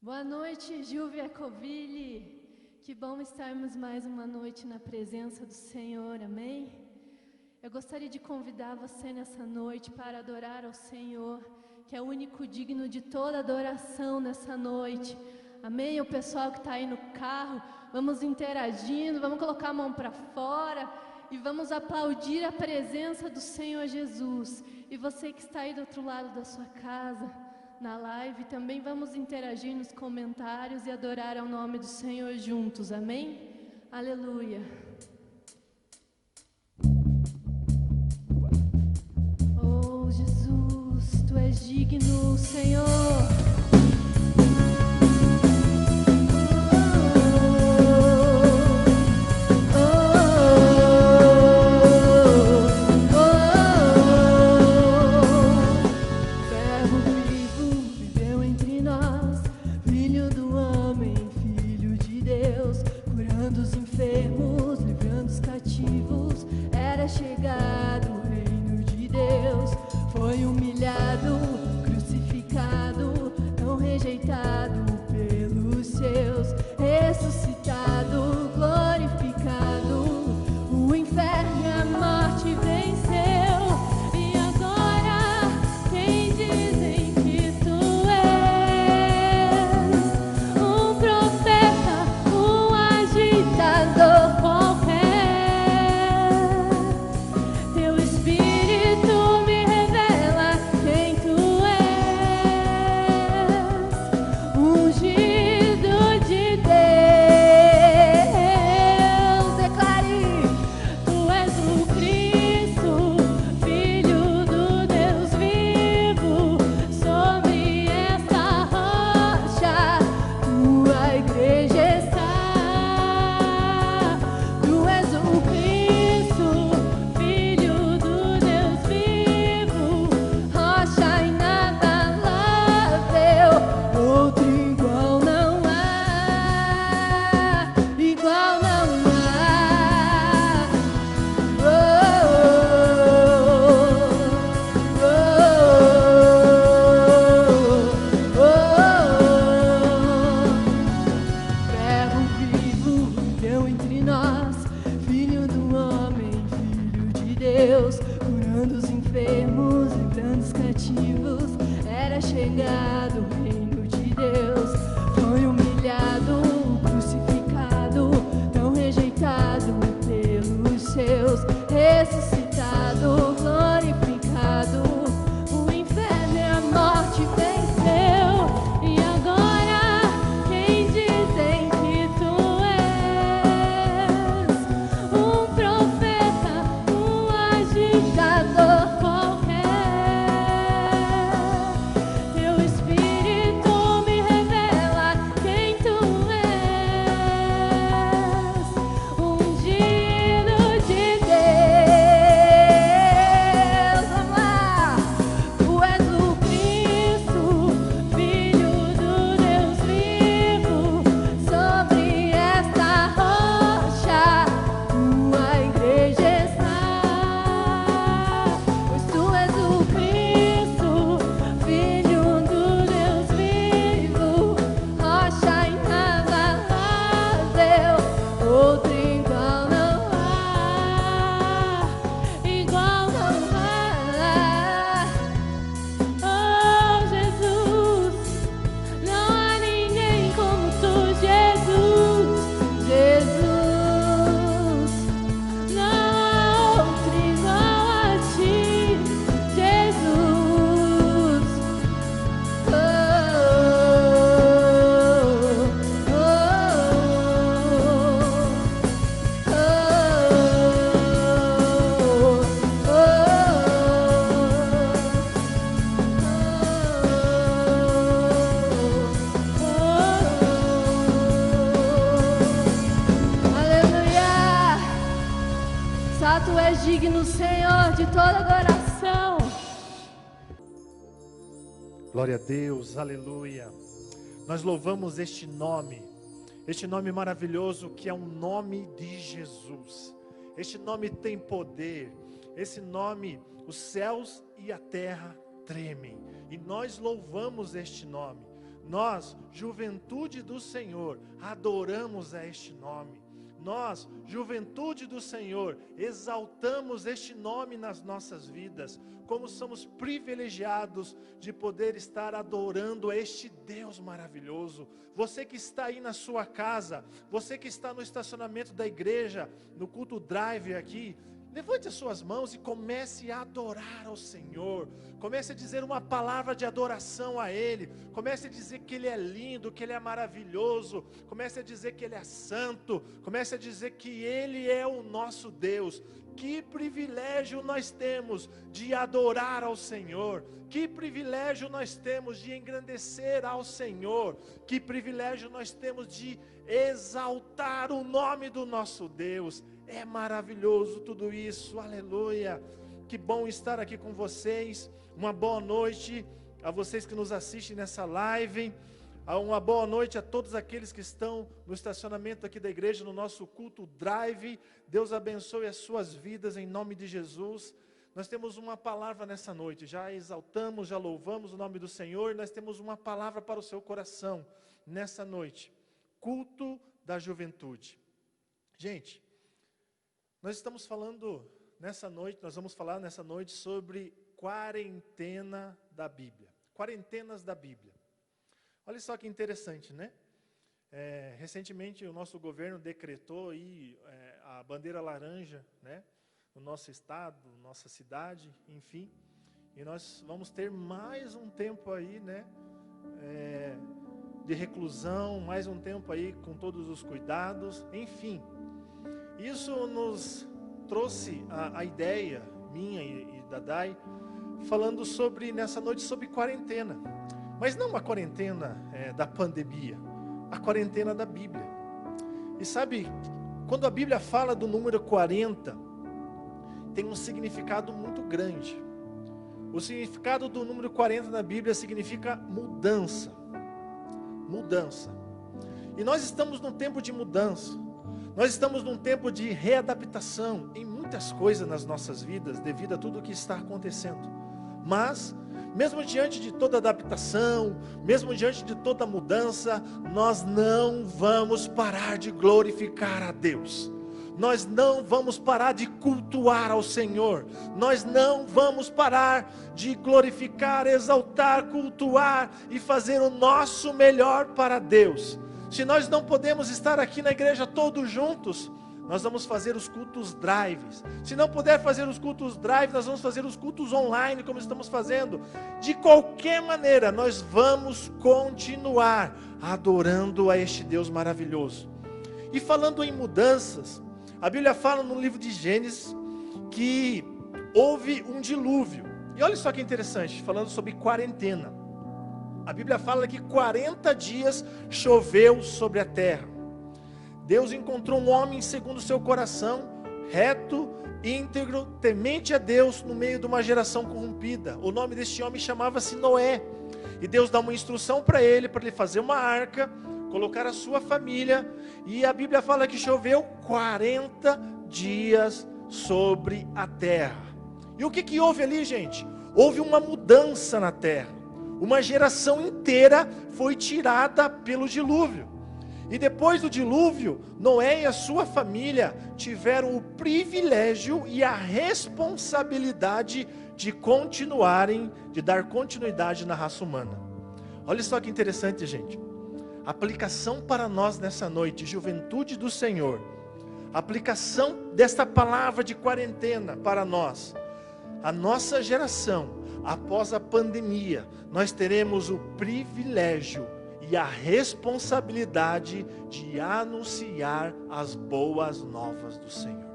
Boa noite, Júvia Coville. Que bom estarmos mais uma noite na presença do Senhor, amém? Eu gostaria de convidar você nessa noite para adorar ao Senhor, que é o único digno de toda adoração nessa noite, amém? O pessoal que está aí no carro, vamos interagindo, vamos colocar a mão para fora e vamos aplaudir a presença do Senhor Jesus. E você que está aí do outro lado da sua casa, na live, também vamos interagir nos comentários e adorar ao nome do Senhor juntos, amém? Aleluia. Oh, Jesus, Tu és digno, Senhor. Digno, Senhor, de toda adoração. Glória a Deus, aleluia. Nós louvamos este nome maravilhoso que é um nome de Jesus. Este nome tem poder, esse nome, os céus e a terra tremem. E nós louvamos este nome. Nós, juventude do Senhor, adoramos a este nome. Nós, juventude do Senhor, exaltamos este nome nas nossas vidas. Como somos privilegiados de poder estar adorando a este Deus maravilhoso. Você que está aí na sua casa, você que está no estacionamento da igreja, no culto drive aqui, levante as suas mãos e comece a adorar ao Senhor. Comece a dizer uma palavra de adoração a Ele. Comece a dizer que Ele é lindo, que Ele é maravilhoso. Comece a dizer que Ele é santo. Comece a dizer que Ele é o nosso Deus. Que privilégio nós temos de adorar ao Senhor. Que privilégio nós temos de engrandecer ao Senhor. Que privilégio nós temos de exaltar o nome do nosso Deus. É maravilhoso tudo isso, aleluia. Que bom estar aqui com vocês. Uma boa noite a vocês que nos assistem nessa live. Uma boa noite a todos aqueles que estão no estacionamento aqui da igreja, no nosso culto drive. Deus abençoe as suas vidas em nome de Jesus. Nós temos uma palavra nessa noite, já exaltamos, já louvamos o nome do Senhor. Nós temos uma palavra para o seu coração nessa noite. Culto da juventude. Gente, nós estamos falando nessa noite, nós vamos falar nessa noite sobre quarentena da Bíblia. Quarentenas da Bíblia. Olha só que interessante, né? Recentemente o nosso governo decretou aí a bandeira laranja, né? No nosso estado, nossa cidade, enfim. E nós vamos ter mais um tempo aí, né? De reclusão, mais um tempo aí com todos os cuidados, enfim. Isso nos trouxe a ideia, minha e da Dai, falando nessa noite sobre quarentena. Mas não a quarentena da pandemia, a quarentena da Bíblia. E sabe, quando a Bíblia fala do número 40, tem um significado muito grande. O significado do número 40 na Bíblia significa mudança. Mudança. E nós estamos num tempo de mudança. Nós estamos num tempo de readaptação em muitas coisas nas nossas vidas, devido a tudo o que está acontecendo. Mas, mesmo diante de toda adaptação, mesmo diante de toda mudança, nós não vamos parar de glorificar a Deus. Nós não vamos parar de cultuar ao Senhor. Nós não vamos parar de glorificar, exaltar, cultuar e fazer o nosso melhor para Deus. Se nós não podemos estar aqui na igreja todos juntos, nós vamos fazer os cultos drives. Se não puder fazer os cultos drives, nós vamos fazer os cultos online, como estamos fazendo. De qualquer maneira, nós vamos continuar adorando a este Deus maravilhoso. E falando em mudanças, a Bíblia fala no livro de Gênesis que houve um dilúvio. E olha só que interessante, falando sobre quarentena. A Bíblia fala que 40 dias choveu sobre a terra. Deus encontrou um homem segundo o seu coração, reto, íntegro, temente a Deus no meio de uma geração corrompida. O nome deste homem chamava-se Noé. E Deus dá uma instrução para ele fazer uma arca, colocar a sua família. E a Bíblia fala que choveu 40 dias sobre a terra. E o que houve ali, gente? Houve uma mudança na terra. Uma geração inteira foi tirada pelo dilúvio. E depois do dilúvio, Noé e a sua família tiveram o privilégio e a responsabilidade de dar continuidade na raça humana. Olha só que interessante, gente. Aplicação para nós nessa noite, juventude do Senhor. Aplicação desta palavra de quarentena para nós. A nossa geração, após a pandemia, nós teremos o privilégio e a responsabilidade de anunciar as boas novas do Senhor.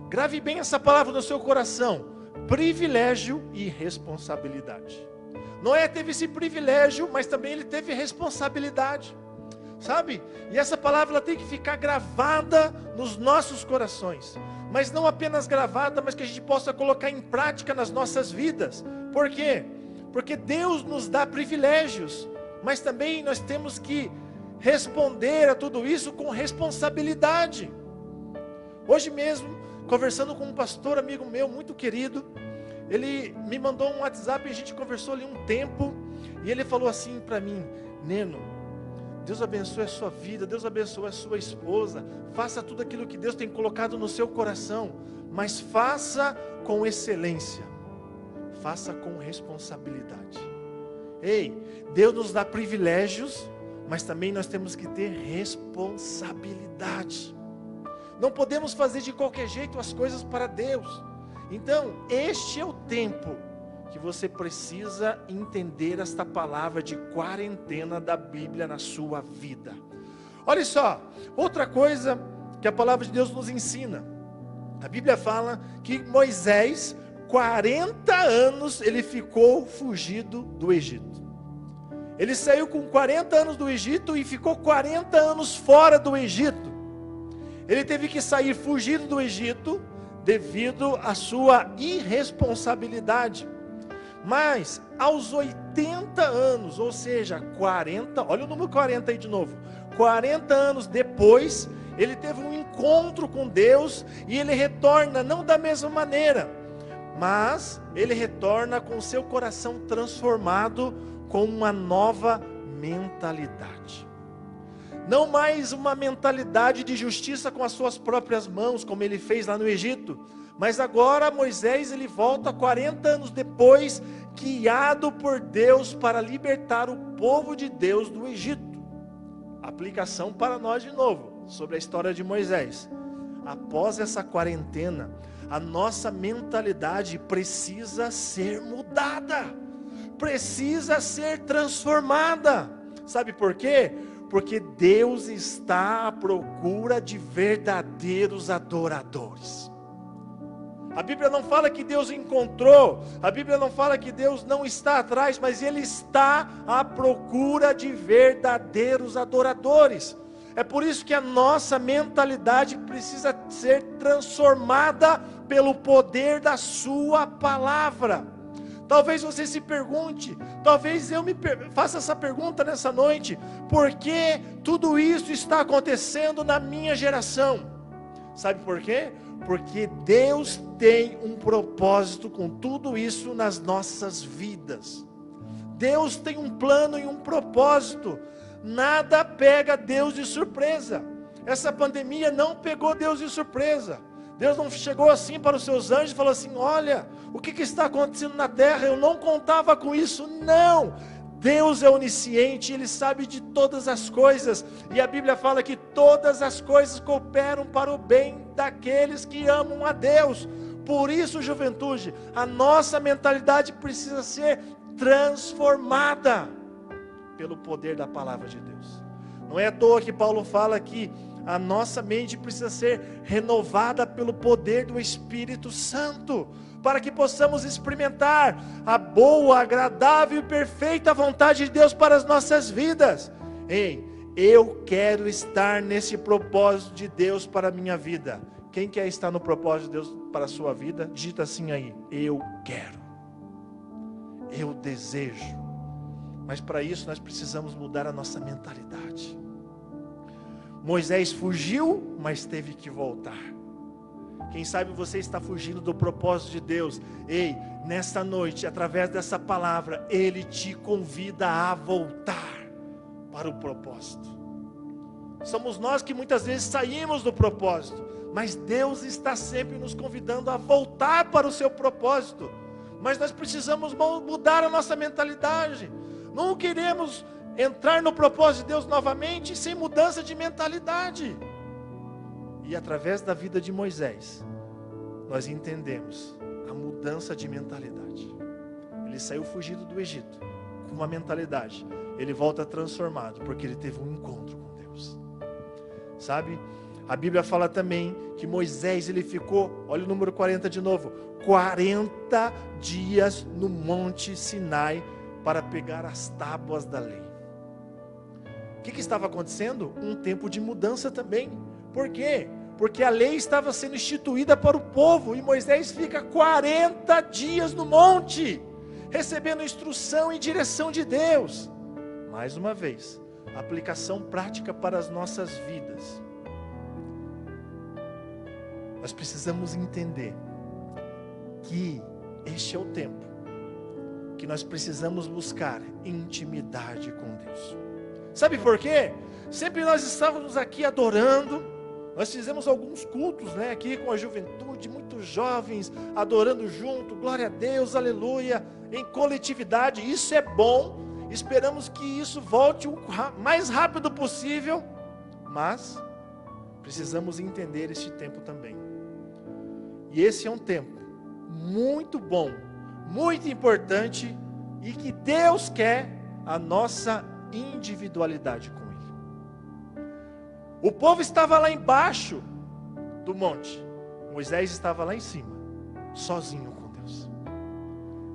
Grave bem essa palavra no seu coração: privilégio e responsabilidade. Noé teve esse privilégio, mas também ele teve responsabilidade, sabe? E essa palavra ela tem que ficar gravada nos nossos corações. Mas não apenas gravada, mas que a gente possa colocar em prática nas nossas vidas. Por quê? Porque Deus nos dá privilégios, mas também nós temos que responder a tudo isso com responsabilidade. Hoje mesmo, conversando com um pastor amigo meu, muito querido, ele me mandou um WhatsApp e a gente conversou ali um tempo, E ele falou assim para mim: Neno, Deus abençoe a sua vida, Deus abençoe a sua esposa, faça tudo aquilo que Deus tem colocado no seu coração, mas faça com excelência, faça com responsabilidade. Ei, Deus nos dá privilégios, mas também nós temos que ter responsabilidade. Não podemos fazer de qualquer jeito as coisas para Deus. Então, este é o tempo que você precisa entender esta palavra de quarentena da Bíblia na sua vida. Olha só, outra coisa que a palavra de Deus nos ensina. A Bíblia fala que Moisés, 40 anos, ele ficou fugido do Egito. Ele saiu com 40 anos do Egito e ficou 40 anos fora do Egito. Ele teve que sair fugido do Egito devido à sua irresponsabilidade. Mas aos 80 anos, ou seja, 40, olha o número 40 aí de novo. 40 anos depois, ele teve um encontro com Deus e ele retorna não da mesma maneira, mas ele retorna com o seu coração transformado, com uma nova mentalidade. Não mais uma mentalidade de justiça com as suas próprias mãos, como ele fez lá no Egito, mas agora Moisés, ele volta 40 anos depois, guiado por Deus para libertar o povo de Deus do Egito. Aplicação para nós de novo, sobre a história de Moisés. Após essa quarentena, a nossa mentalidade precisa ser mudada, precisa ser transformada. Sabe por quê? Porque Deus está à procura de verdadeiros adoradores. A Bíblia não fala que Deus encontrou, a Bíblia não fala que Deus não está atrás, mas Ele está à procura de verdadeiros adoradores. É por isso que a nossa mentalidade precisa ser transformada pelo poder da sua palavra. Talvez você se pergunte, talvez eu me faça essa pergunta nessa noite: por que tudo isso está acontecendo na minha geração? Sabe por quê? Porque Deus tem um propósito com tudo isso nas nossas vidas. Deus tem um plano e um propósito. Nada pega Deus de surpresa. Essa pandemia não pegou Deus de surpresa. Deus não chegou assim para os seus anjos e falou assim: olha, o que está acontecendo na terra? Eu não contava com isso. Não! Deus é onisciente, Ele sabe de todas as coisas. E a Bíblia fala que todas as coisas cooperam para o bem daqueles que amam a Deus. Por isso, juventude, a nossa mentalidade precisa ser transformada pelo poder da palavra de Deus. Não é à toa que Paulo fala que a nossa mente precisa ser renovada pelo poder do Espírito Santo, para que possamos experimentar a boa, agradável e perfeita vontade de Deus para as nossas vidas. Ei, eu quero estar nesse propósito de Deus para a minha vida. Quem quer estar no propósito de Deus para a sua vida? Digita assim aí: eu quero, eu desejo. Mas para isso nós precisamos mudar a nossa mentalidade. Moisés fugiu, mas teve que voltar. Quem sabe você está fugindo do propósito de Deus. Ei, nesta noite, através dessa palavra, Ele te convida a voltar para o propósito. Somos nós que muitas vezes saímos do propósito, mas Deus está sempre nos convidando a voltar para o seu propósito. Mas nós precisamos mudar a nossa mentalidade. Não queremos entrar no propósito de Deus novamente sem mudança de mentalidade. E através da vida de Moisés, nós entendemos a mudança de mentalidade. Ele saiu fugido do Egito com uma mentalidade. Ele volta transformado porque ele teve um encontro com Deus. Sabe? A Bíblia fala também que Moisés, ele ficou, olha o número 40 de novo, 40 dias no Monte Sinai para pegar as tábuas da lei. O que estava acontecendo? Um tempo de mudança também. Por quê? Porque a lei estava sendo instituída para o povo, e Moisés fica 40 dias no monte, recebendo instrução e direção de Deus. Mais uma vez, aplicação prática para as nossas vidas. Nós precisamos entender que este é o tempo que nós precisamos buscar intimidade com Deus. Sabe por quê? Sempre nós estávamos aqui adorando, nós fizemos alguns cultos, né, aqui com a juventude, muitos jovens adorando junto, glória a Deus, aleluia, em coletividade, isso é bom, esperamos que isso volte o mais rápido possível, mas precisamos entender este tempo também. E esse é um tempo muito bom, muito importante, e que Deus quer a nossa individualidade com Ele. O povo estava lá embaixo do monte, Moisés estava lá em cima, sozinho com Deus,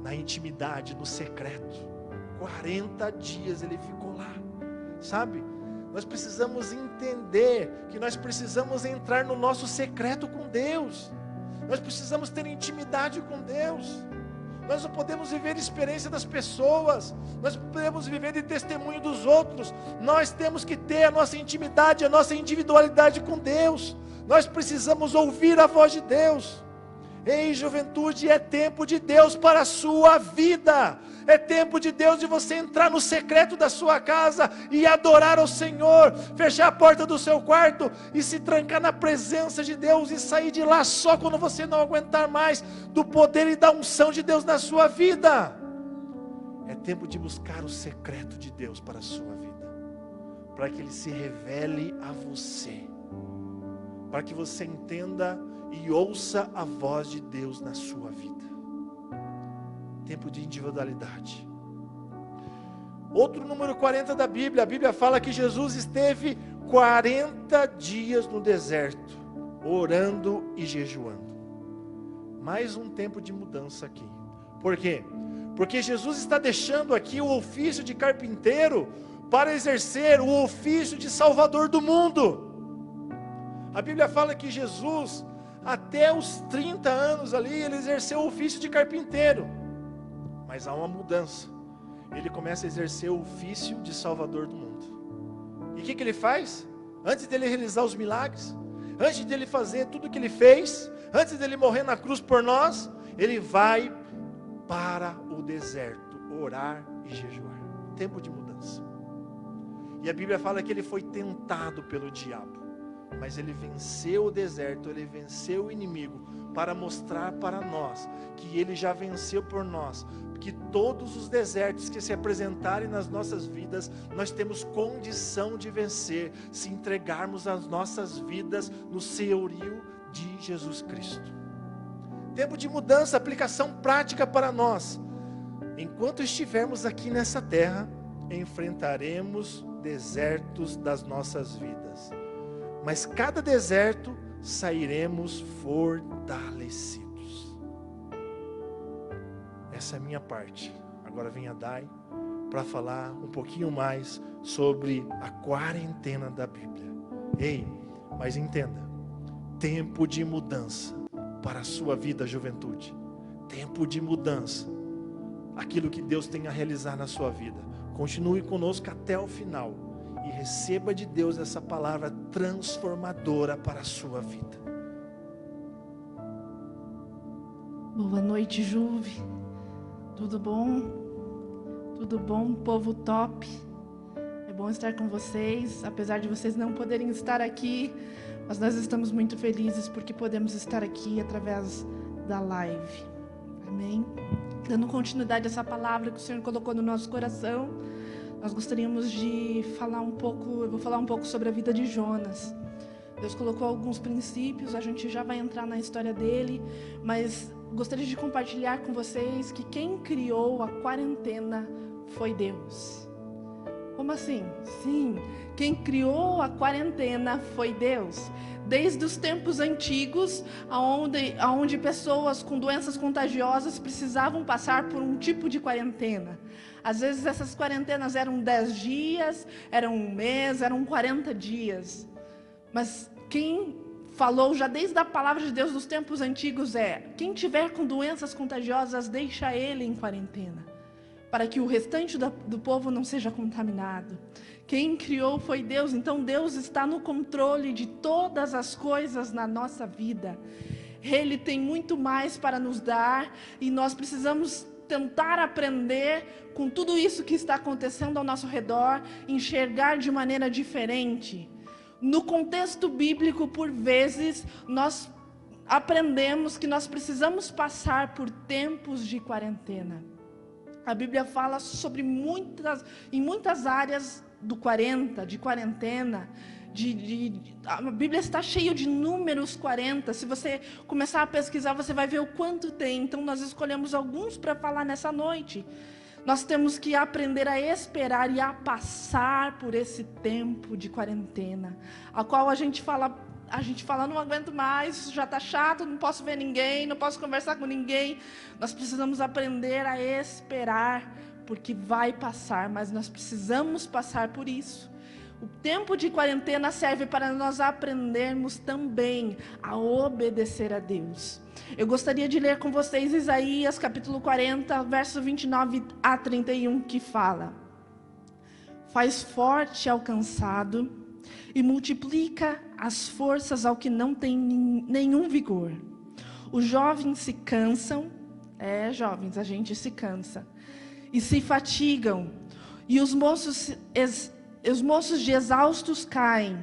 na intimidade, no secreto. 40 dias ele ficou lá, sabe? Nós precisamos entender que nós precisamos entrar no nosso secreto com Deus. Nós precisamos ter intimidade com Deus. Nós não podemos viver experiência das pessoas. Nós não podemos viver de testemunho dos outros. Nós temos que ter a nossa intimidade, a nossa individualidade com Deus. Nós precisamos ouvir a voz de Deus. Ei, juventude, é tempo de Deus para a sua vida. É tempo de Deus de você entrar no secreto da sua casa e adorar ao Senhor, fechar a porta do seu quarto e se trancar na presença de Deus e sair de lá só quando você não aguentar mais do poder e da unção de Deus na sua vida. É tempo de buscar o secreto de Deus para a sua vida, para que Ele se revele a você, para que você entenda e ouça a voz de Deus na sua vida. Tempo de individualidade. Outro número 40 da Bíblia, a Bíblia fala que Jesus esteve 40 dias no deserto, orando e jejuando. Mais um tempo de mudança aqui. Por quê? Porque Jesus está deixando aqui o ofício de carpinteiro para exercer o ofício de salvador do mundo. A Bíblia fala que Jesus, até os 30 anos ali, ele exerceu o ofício de carpinteiro. Mas há uma mudança. Ele começa a exercer o ofício de salvador do mundo. E o que ele faz? Antes dele realizar os milagres, antes dele fazer tudo o que ele fez, antes dele morrer na cruz por nós, ele vai para o deserto, orar e jejuar. Tempo de mudança. E a Bíblia fala que ele foi tentado pelo diabo, mas ele venceu o deserto, ele venceu o inimigo, para mostrar para nós que ele já venceu por nós, que todos os desertos que se apresentarem nas nossas vidas, nós temos condição de vencer, se entregarmos as nossas vidas no senhorio de Jesus Cristo. Tempo de mudança, aplicação prática para nós. Enquanto estivermos aqui nessa terra, enfrentaremos desertos das nossas vidas, mas cada deserto sairemos fortalecidos. Essa é a minha parte. Agora vem a Dai para falar um pouquinho mais sobre a quarentena da Bíblia. Ei, mas entenda, tempo de mudança para a sua vida, juventude. Tempo de mudança. Aquilo que Deus tem a realizar na sua vida. Continue conosco até o final e receba de Deus essa palavra transformadora para a sua vida. Boa noite, Juve. Tudo bom? Tudo bom, povo top? É bom estar com vocês, apesar de vocês não poderem estar aqui, mas nós estamos muito felizes porque podemos estar aqui através da live. Amém? Dando continuidade a essa palavra que o Senhor colocou no nosso coração, nós gostaríamos de falar um pouco, eu vou falar um pouco sobre a vida de Jonas. Deus colocou alguns princípios, a gente já vai entrar na história dele, mas gostaria de compartilhar com vocês que quem criou a quarentena foi Deus. Como assim? Sim, quem criou a quarentena foi Deus. Desde os tempos antigos, onde pessoas com doenças contagiosas precisavam passar por um tipo de quarentena. Às vezes essas quarentenas eram 10 dias, eram um mês, eram 40 dias. Mas quem falou já desde a palavra de Deus dos tempos antigos quem tiver com doenças contagiosas, deixa ele em quarentena, para que o restante do povo não seja contaminado. Quem criou foi Deus, então Deus está no controle de todas as coisas na nossa vida. Ele tem muito mais para nos dar e nós precisamos tentar aprender com tudo isso que está acontecendo ao nosso redor, enxergar de maneira diferente. No contexto bíblico, por vezes, nós aprendemos que nós precisamos passar por tempos de quarentena. A Bíblia fala sobre em muitas áreas de quarentena. A Bíblia está cheia de números 40. Se você começar a pesquisar, você vai ver o quanto tem. Então, nós escolhemos alguns para falar nessa noite. Nós temos que aprender a esperar e a passar por esse tempo de quarentena, a qual a gente fala, não aguento mais, já está chato, não posso ver ninguém, não posso conversar com ninguém. Nós precisamos aprender a esperar, porque vai passar, mas nós precisamos passar por isso. O tempo de quarentena serve para nós aprendermos também a obedecer a Deus. Eu gostaria de ler com vocês Isaías capítulo 40, verso 29 a 31, que fala: faz forte ao cansado e multiplica as forças ao que não tem nenhum vigor. Os jovens se cansam, jovens, a gente se cansa, e se fatigam, e os moços de exaustos caem.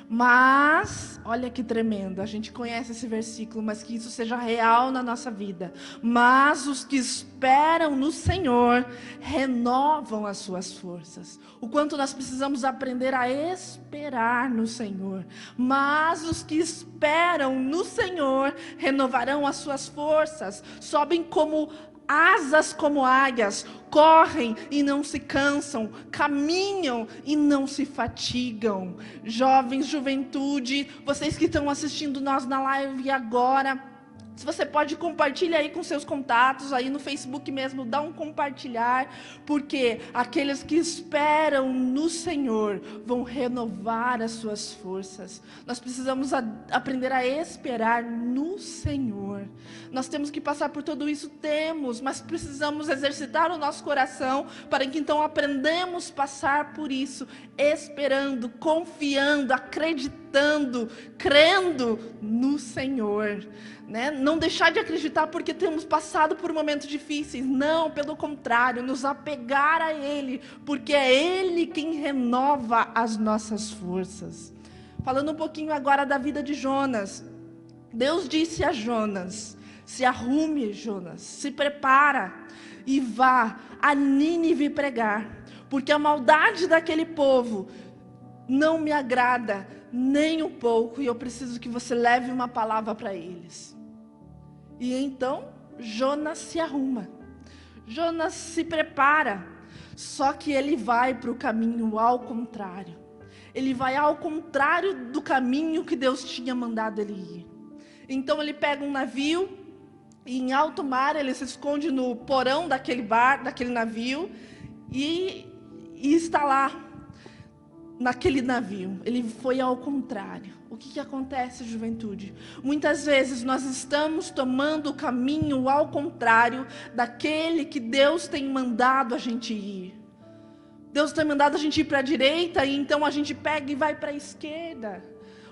Mas, olha que tremendo, a gente conhece esse versículo, mas que isso seja real na nossa vida. Mas os que esperam no Senhor renovam as suas forças. O quanto nós precisamos aprender a esperar no Senhor. Mas os que esperam no Senhor renovarão as suas forças, sobem como asas como águias, correm e não se cansam, caminham e não se fatigam. Jovens, juventude, vocês que estão assistindo nós na live agora, se você pode compartilhar aí com seus contatos, aí no Facebook mesmo, dá um compartilhar, porque aqueles que esperam no Senhor vão renovar as suas forças. Nós precisamos aprender a esperar no Senhor. Nós temos que passar por tudo isso, mas precisamos exercitar o nosso coração para que então aprendamos a passar por isso, esperando, confiando, acreditando, crendo no Senhor. Não deixar de acreditar porque temos passado por momentos difíceis. Não, pelo contrário, nos apegar a Ele, porque é Ele quem renova as nossas forças. Falando um pouquinho agora da vida de Jonas. Deus disse a Jonas: se arrume, Jonas, se prepara e vá a Nínive pregar, porque a maldade daquele povo não me agrada nem um pouco, e eu preciso que você leve uma palavra para eles. E então Jonas se arruma, Jonas se prepara, só que ele vai para o caminho ao contrário. Ele vai ao contrário do caminho que Deus tinha mandado ele ir. Então ele pega um navio e em alto mar ele se esconde no porão daquele navio e está lá naquele navio. Ele foi ao contrário. O que acontece, juventude? Muitas vezes nós estamos tomando o caminho ao contrário daquele que Deus tem mandado a gente ir. Deus tem mandado a gente ir para a direita e então a gente pega e vai para a esquerda.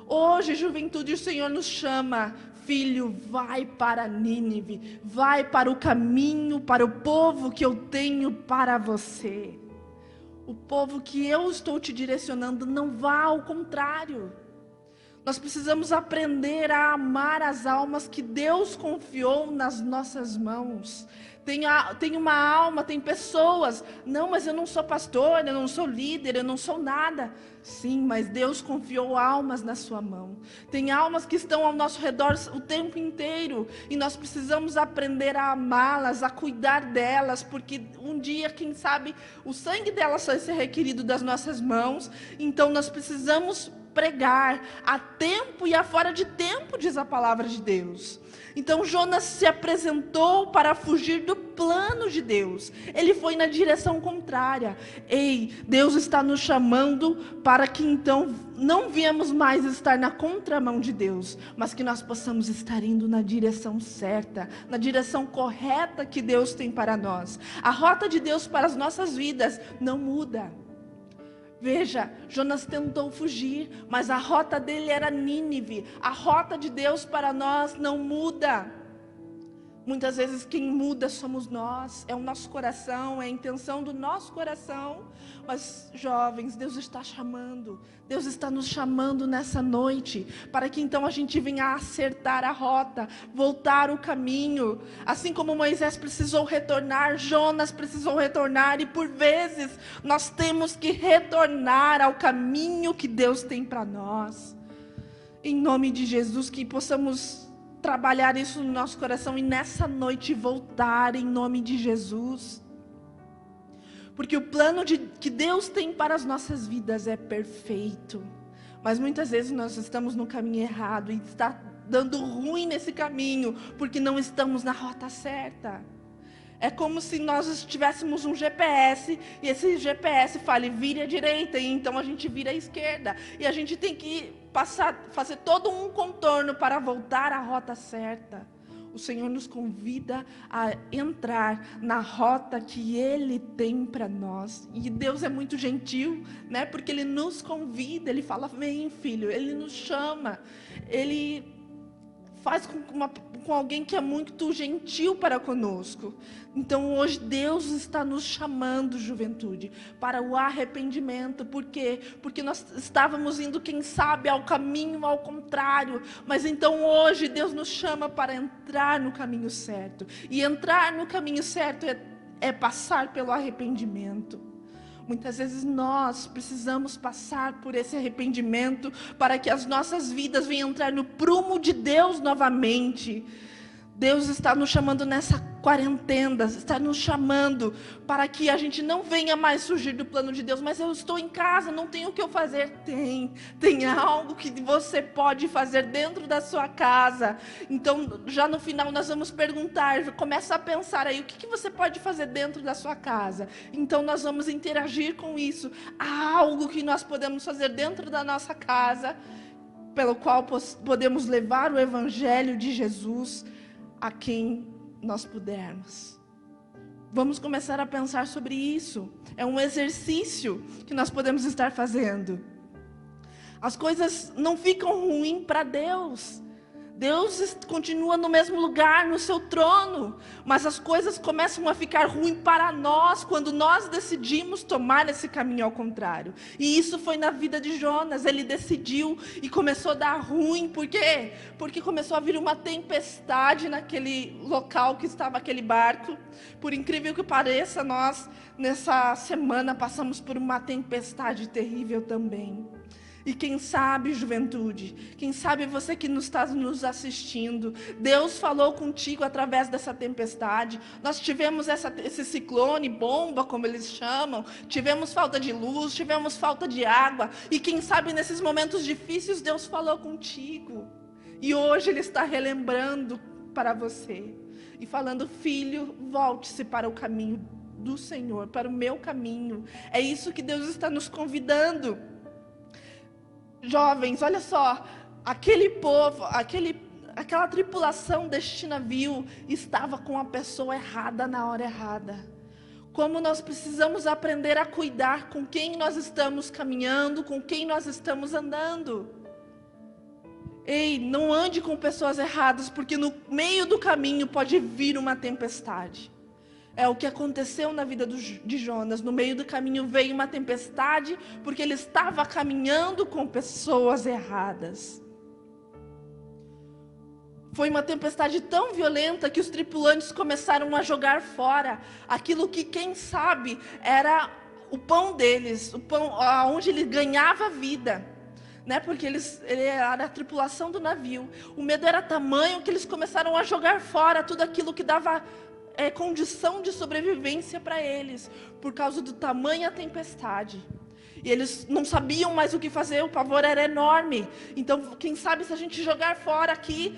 Hoje, juventude, o Senhor nos chama: filho, vai para Nínive, vai para o caminho, para o povo que eu tenho para você. O povo que eu estou te direcionando, não vá ao contrário. Nós precisamos aprender a amar as almas que Deus confiou nas nossas mãos. Tem uma alma, tem pessoas. Não, mas eu não sou pastor, eu não sou líder, eu não sou nada. Sim, mas Deus confiou almas na sua mão. Tem almas que estão ao nosso redor o tempo inteiro. E nós precisamos aprender a amá-las, a cuidar delas. Porque um dia, quem sabe, o sangue delas vai ser requerido das nossas mãos. Então nós precisamos pregar a tempo e a fora de tempo, diz a palavra de Deus. Então Jonas se apresentou para fugir do plano de Deus. Ele foi na direção contrária. Deus está nos chamando para que então não viemos mais estar na contramão de Deus, mas que nós possamos estar indo na direção certa, na direção correta que Deus tem para nós. A rota de Deus para as nossas vidas não muda. Veja, Jonas tentou fugir, mas a rota dele era Nínive. A rota de Deus para nós não muda. Muitas vezes quem muda somos nós, é o nosso coração, é a intenção do nosso coração. Mas, jovens, Deus está chamando, Deus está nos chamando nessa noite, para que então a gente venha acertar a rota, voltar o caminho. Assim como Moisés precisou retornar, Jonas precisou retornar, e por vezes nós temos que retornar ao caminho que Deus tem para nós. Em nome de Jesus, que possamos trabalhar isso no nosso coração e nessa noite voltar em nome de Jesus. Porque o plano que Deus tem para as nossas vidas é perfeito. Mas muitas vezes nós estamos no caminho errado e está dando ruim nesse caminho, porque não estamos na rota certa. É como se nós tivéssemos um GPS e esse GPS fale, vire à direita, e então a gente vira à esquerda. E a gente tem que fazer todo um contorno para voltar à rota certa. O Senhor nos convida a entrar na rota que Ele tem para nós. E Deus é muito gentil, né? Porque Ele nos convida, Ele fala, vem filho, Ele nos chama, Ele faz com alguém que é muito gentil para conosco. Então hoje Deus está nos chamando, juventude, para o arrependimento. Por quê? Porque nós estávamos indo, quem sabe, ao caminho ao contrário. Mas então hoje Deus nos chama para entrar no caminho certo. E entrar no caminho certo é passar pelo arrependimento. Muitas vezes nós precisamos passar por esse arrependimento para que as nossas vidas venham entrar no prumo de Deus novamente. Deus está nos chamando nessa quarentena, está nos chamando para que a gente não venha mais fugir do plano de Deus. Mas eu estou em casa, não tenho o que eu fazer. Tem algo que você pode fazer dentro da sua casa. Então, já no final nós vamos perguntar, começa a pensar aí, o que você pode fazer dentro da sua casa? Então nós vamos interagir com isso. Há algo que nós podemos fazer dentro da nossa casa, pelo qual podemos levar o Evangelho de Jesus a quem nós pudermos. Vamos começar a pensar sobre isso. É um exercício que nós podemos estar fazendo. As coisas não ficam ruins para Deus. Deus continua no mesmo lugar, no seu trono, mas as coisas começam a ficar ruins para nós, quando nós decidimos tomar esse caminho ao contrário. E isso foi na vida de Jonas, ele decidiu e começou a dar ruim. Por quê? Porque começou a vir uma tempestade naquele local que estava aquele barco. Por incrível que pareça, nós nessa semana passamos por uma tempestade terrível também. E quem sabe, juventude, quem sabe você que está nos assistindo, Deus falou contigo através dessa tempestade. Nós tivemos esse ciclone, bomba, como eles chamam, tivemos falta de luz, tivemos falta de água. E quem sabe nesses momentos difíceis Deus falou contigo. E hoje Ele está relembrando para você e falando, filho, volte-se para o caminho do Senhor, para o meu caminho. É isso que Deus está nos convidando. Jovens, olha só, aquele povo, aquela tripulação deste navio estava com a pessoa errada na hora errada. Como nós precisamos aprender a cuidar com quem nós estamos caminhando, com quem nós estamos andando. Ei, não ande com pessoas erradas, porque no meio do caminho pode vir uma tempestade. É o que aconteceu na vida de Jonas. No meio do caminho veio uma tempestade, porque ele estava caminhando com pessoas erradas. Foi uma tempestade tão violenta que os tripulantes começaram a jogar fora aquilo que, quem sabe, era o pão deles, o pão onde ele ganhava vida. Né? Porque ele era a tripulação do navio. O medo era tamanho que eles começaram a jogar fora tudo aquilo que dava condição de sobrevivência para eles, por causa do tamanho da tempestade. E eles não sabiam mais o que fazer, o pavor era enorme. Então, quem sabe se a gente jogar fora aqui,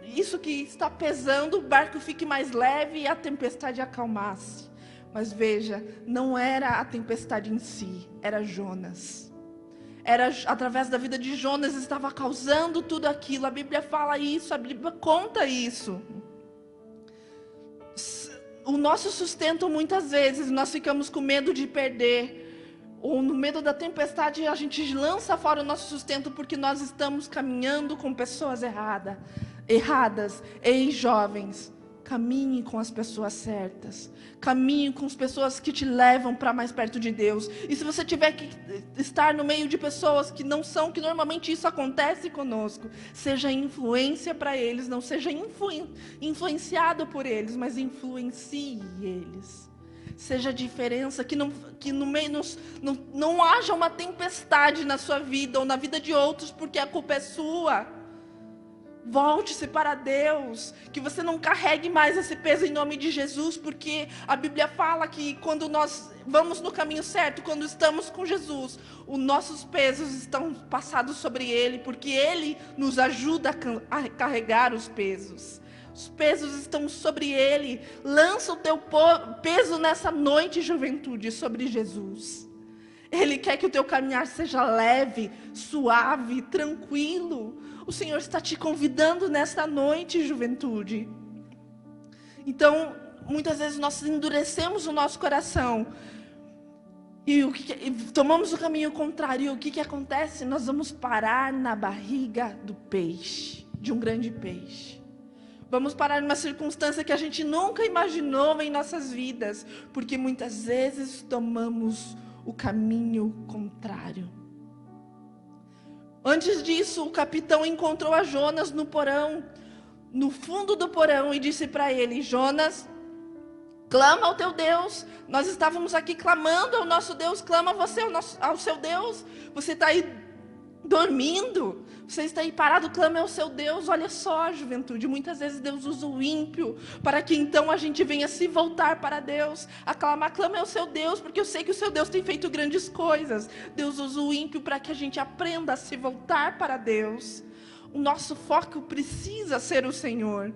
isso que está pesando, o barco fique mais leve e a tempestade acalmasse. Mas veja, não era a tempestade em si, era Jonas. Era através da vida de Jonas, estava causando tudo aquilo. A Bíblia fala isso, a Bíblia conta isso. O nosso sustento, muitas vezes, nós ficamos com medo de perder, ou no medo da tempestade, a gente lança fora o nosso sustento, porque nós estamos caminhando com pessoas erradas. Ei, jovens, caminhe com as pessoas certas. Caminhe com as pessoas que te levam para mais perto de Deus. E se você tiver que estar no meio de pessoas que não são, que normalmente isso acontece conosco, seja influência para eles, não seja influenciado por eles, mas influencie eles. Seja a diferença, que no meio não haja uma tempestade na sua vida ou na vida de outros, porque a culpa é sua. Volte-se para Deus, que você não carregue mais esse peso em nome de Jesus, porque a Bíblia fala que quando nós vamos no caminho certo, quando estamos com Jesus, os nossos pesos estão passados sobre Ele, porque Ele nos ajuda a carregar os pesos. Os pesos estão sobre Ele. Lança o teu peso nessa noite, juventude, sobre Jesus. Ele quer que o teu caminhar seja leve, suave, tranquilo. O Senhor está te convidando nesta noite, juventude. Então, muitas vezes nós endurecemos o nosso coração e tomamos o caminho contrário. E o que acontece? Nós vamos parar na barriga do peixe, de um grande peixe. Vamos parar numa circunstância que a gente nunca imaginou em nossas vidas, porque muitas vezes tomamos o caminho contrário. Antes disso, o capitão encontrou a Jonas no porão, no fundo do porão, e disse para ele: Jonas, clama ao teu Deus. Nós estávamos aqui clamando ao nosso Deus. Clama você ao seu Deus. Você está aí dormindo, você está aí parado, clama ao seu Deus. Olha só, juventude, muitas vezes Deus usa o ímpio para que então a gente venha se voltar para Deus, aclamar, clame ao seu Deus, porque eu sei que o seu Deus tem feito grandes coisas. Deus usa o ímpio para que a gente aprenda a se voltar para Deus. O nosso foco precisa ser o Senhor.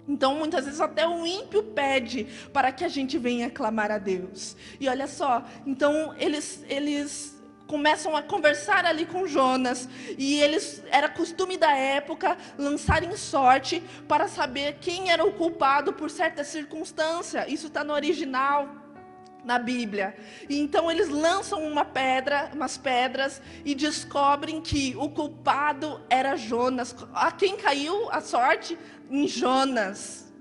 Então, muitas vezes até o ímpio pede para que a gente venha clamar a Deus. E olha só, então eles começam a conversar ali com Jonas, e era costume da época lançarem sorte para saber quem era o culpado por certa circunstância. Isso está no original, na Bíblia. E então eles lançam umas pedras e descobrem que o culpado era Jonas. A quem caiu a sorte? Em Jonas.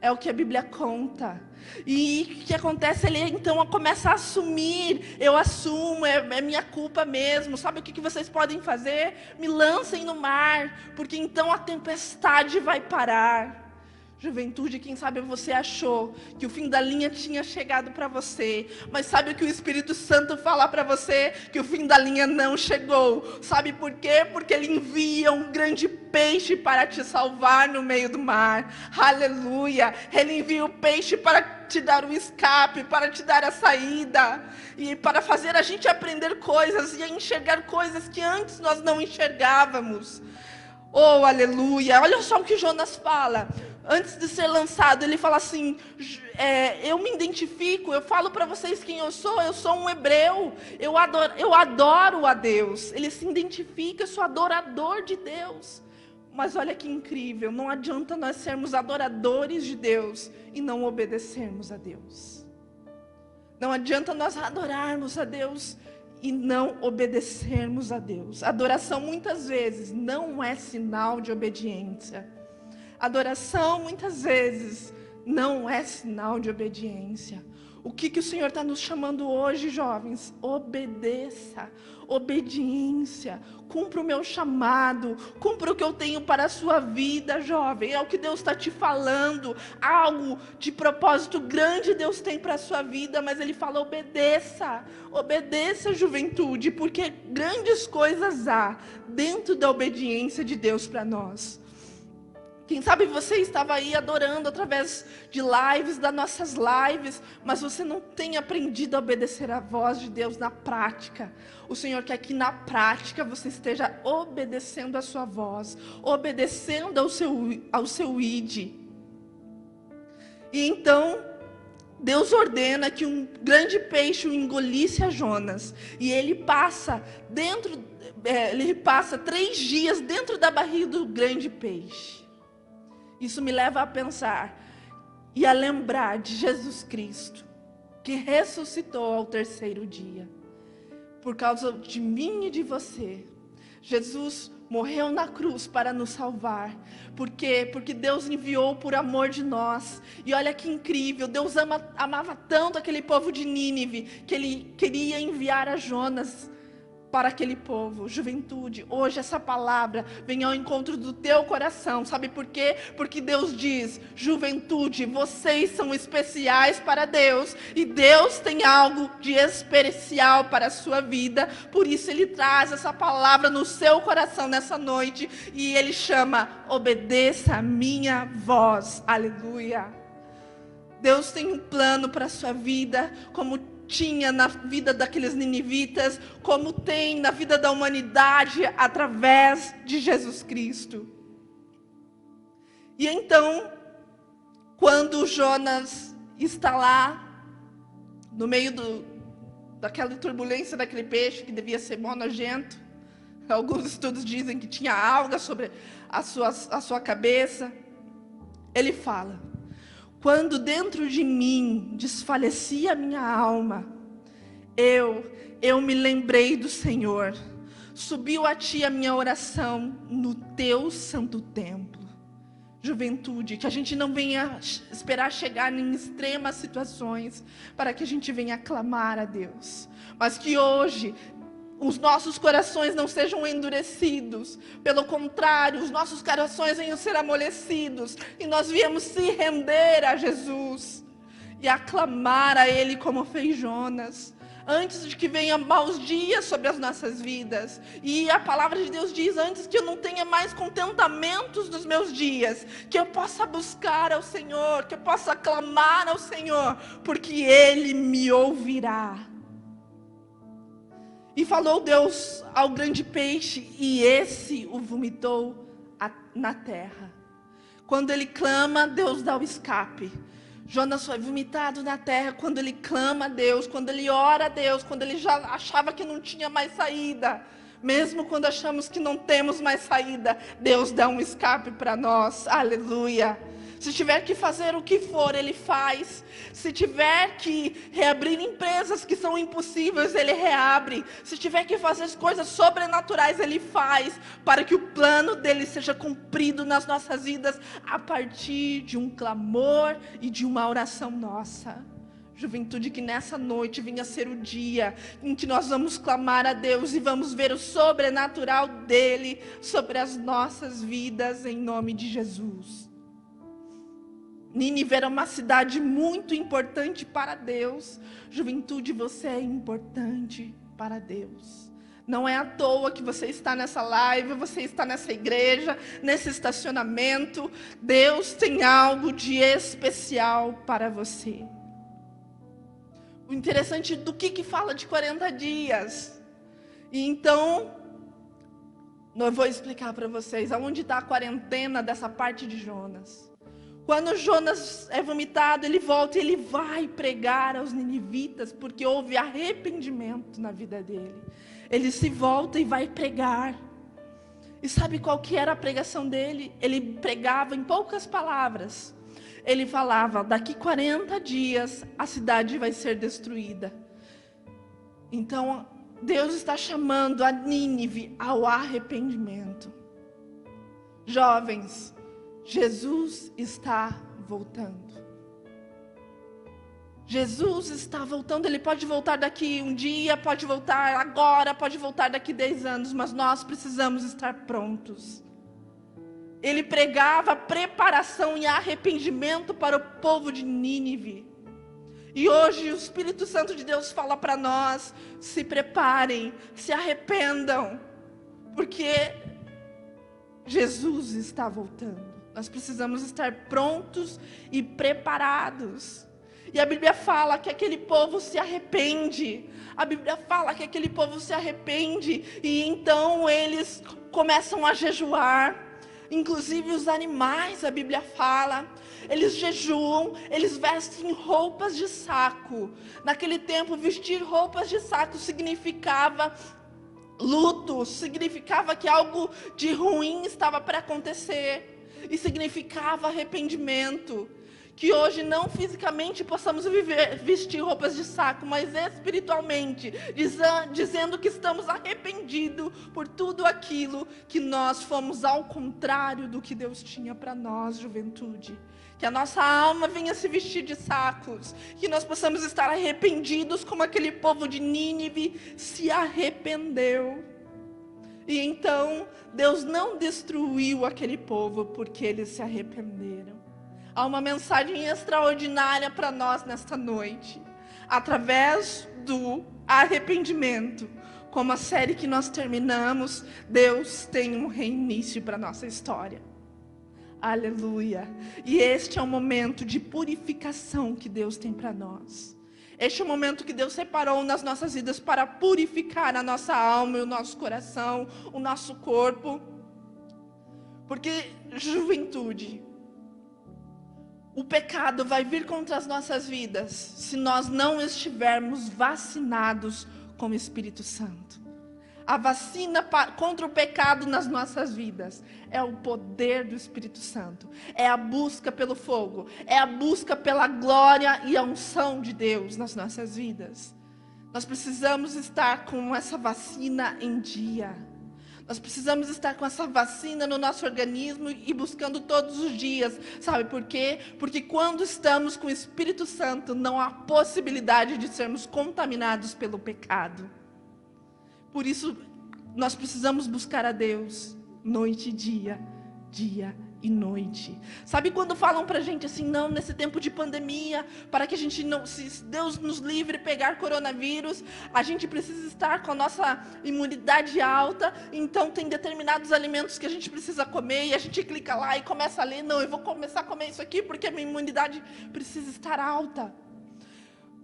É o que a Bíblia conta. E o que acontece? Ele então começa a assumir. Eu assumo, é minha culpa mesmo. Sabe o que vocês podem fazer? Me lancem no mar, porque então a tempestade vai parar. Juventude, quem sabe você achou que o fim da linha tinha chegado para você, mas sabe o que o Espírito Santo fala para você? Que o fim da linha não chegou. Sabe por quê? Porque Ele envia um grande peixe para te salvar no meio do mar. Aleluia! Ele envia o peixe para te dar o escape, para te dar a saída, e para fazer a gente aprender coisas e a enxergar coisas que antes nós não enxergávamos. Oh, aleluia! Olha só o que Jonas fala. Antes de ser lançado, ele fala assim: eu me identifico, eu falo para vocês quem eu sou um hebreu, eu adoro a Deus. Ele se identifica, eu sou adorador de Deus. Mas olha que incrível, não adianta nós sermos adoradores de Deus e não obedecermos a Deus. Não adianta nós adorarmos a Deus e não obedecermos a Deus. Adoração muitas vezes não é sinal de obediência. Adoração muitas vezes não é sinal de obediência. O que o Senhor está nos chamando hoje, jovens? Obedeça, obediência. Cumpra o meu chamado, cumpra o que eu tenho para a sua vida, jovem. É o que Deus está te falando. Algo de propósito grande Deus tem para a sua vida, mas Ele fala: obedeça. Obedeça, juventude, porque grandes coisas há dentro da obediência de Deus para nós. Quem sabe você estava aí adorando através de lives, das nossas lives, mas você não tem aprendido a obedecer a voz de Deus na prática. O Senhor quer que na prática você esteja obedecendo a sua voz, obedecendo ao seu id. E então, Deus ordena que um grande peixe o engolisse a Jonas, e ele passa 3 dias dentro da barriga do grande peixe. Isso me leva a pensar e a lembrar de Jesus Cristo, que ressuscitou ao 3º dia. Por causa de mim e de você, Jesus morreu na cruz para nos salvar. Por quê? Porque Deus enviou por amor de nós. E olha que incrível, Deus amava tanto aquele povo de Nínive, que Ele queria enviar a Jonas para aquele povo. Juventude, hoje essa palavra vem ao encontro do teu coração. Sabe por quê? Porque Deus diz: juventude, vocês são especiais para Deus, e Deus tem algo de especial para a sua vida. Por isso Ele traz essa palavra no seu coração nessa noite, e Ele chama: obedeça a minha voz. Aleluia. Deus tem um plano para a sua vida, como tinha na vida daqueles ninivitas, como tem na vida da humanidade, através de Jesus Cristo. E então, quando Jonas está lá, no meio daquela turbulência daquele peixe, que devia ser mó nojento, alguns estudos dizem que tinha alga sobre a sua cabeça, ele fala: quando dentro de mim desfalecia a minha alma, eu me lembrei do Senhor. Subiu a ti a minha oração no teu santo templo. Juventude, que a gente não venha esperar chegar em extremas situações para que a gente venha clamar a Deus, mas que hoje os nossos corações não sejam endurecidos. Pelo contrário, os nossos corações venham ser amolecidos, e nós viemos se render a Jesus e aclamar a Ele como fez Jonas, antes de que venham maus dias sobre as nossas vidas. E a palavra de Deus diz: antes que eu não tenha mais contentamentos nos meus dias, que eu possa buscar ao Senhor, que eu possa clamar ao Senhor, porque Ele me ouvirá. E falou Deus ao grande peixe, e esse o vomitou na terra. Quando ele clama, Deus dá o escape. Jonas foi vomitado na terra quando ele clama a Deus, quando ele ora a Deus, quando ele já achava que não tinha mais saída. Mesmo quando achamos que não temos mais saída, Deus dá um escape para nós. Aleluia. Se tiver que fazer o que for, Ele faz. Se tiver que reabrir empresas que são impossíveis, Ele reabre. Se tiver que fazer as coisas sobrenaturais, Ele faz, para que o plano dEle seja cumprido nas nossas vidas, a partir de um clamor e de uma oração nossa. Juventude, que nessa noite venha ser o dia em que nós vamos clamar a Deus e vamos ver o sobrenatural dEle sobre as nossas vidas, em nome de Jesus. Nínive era uma cidade muito importante para Deus. Juventude, você é importante para Deus. Não é à toa que você está nessa live, você está nessa igreja, nesse estacionamento. Deus tem algo de especial para você. O interessante do que fala de 40 dias. E então, eu vou explicar para vocês aonde está a quarentena dessa parte de Jonas. Quando Jonas é vomitado, ele volta e ele vai pregar aos ninivitas, porque houve arrependimento na vida dele. Ele se volta e vai pregar. E sabe qual que era a pregação dele? Ele pregava em poucas palavras. Ele falava: daqui 40 dias a cidade vai ser destruída. Então, Deus está chamando a Nínive ao arrependimento. Jovens, Jesus está voltando. Jesus está voltando. Ele pode voltar daqui um dia, pode voltar agora, pode voltar daqui 10 anos, mas nós precisamos estar prontos. Ele pregava preparação e arrependimento para o povo de Nínive. E hoje o Espírito Santo de Deus fala para nós: se preparem, se arrependam, porque Jesus está voltando. Nós precisamos estar prontos e preparados. E a Bíblia fala que aquele povo se arrepende. A Bíblia fala que aquele povo se arrepende. E então eles começam a jejuar. Inclusive os animais, a Bíblia fala, eles jejuam, eles vestem roupas de saco. Naquele tempo, vestir roupas de saco significava luto, significava que algo de ruim estava para acontecer. E significava arrependimento. que hoje não fisicamente possamos vestir roupas de saco, mas espiritualmente, dizendo que estamos arrependidos por tudo aquilo que nós fomos ao contrário do que Deus tinha para nós, juventude. Que a nossa alma venha se vestir de sacos, que nós possamos estar arrependidos como aquele povo de Nínive se arrependeu. E então, Deus não destruiu aquele povo porque eles se arrependeram. Há uma mensagem extraordinária para nós nesta noite, através do arrependimento. Como a série que nós terminamos, Deus tem um reinício para a nossa história. Aleluia! E este é o momento de purificação que Deus tem para nós. Este é o momento que Deus separou nas nossas vidas para purificar a nossa alma e o nosso coração, o nosso corpo. Porque, juventude, o pecado vai vir contra as nossas vidas se nós não estivermos vacinados com o Espírito Santo. A vacina contra o pecado nas nossas vidas é o poder do Espírito Santo. É a busca pelo fogo. É a busca pela glória e a unção de Deus nas nossas vidas. Nós precisamos estar com essa vacina em dia. Nós precisamos estar com essa vacina no nosso organismo e buscando todos os dias. Sabe por quê? Porque quando estamos com o Espírito Santo, não há possibilidade de sermos contaminados pelo pecado. Por isso, nós precisamos buscar a Deus noite e dia, dia e noite. Sabe quando falam pra gente assim, não, nesse tempo de pandemia, para que a gente não, se Deus nos livre de pegar coronavírus, a gente precisa estar com a nossa imunidade alta, então tem determinados alimentos que a gente precisa comer, e a gente clica lá e começa a ler, não, eu vou começar a comer isso aqui porque a minha imunidade precisa estar alta.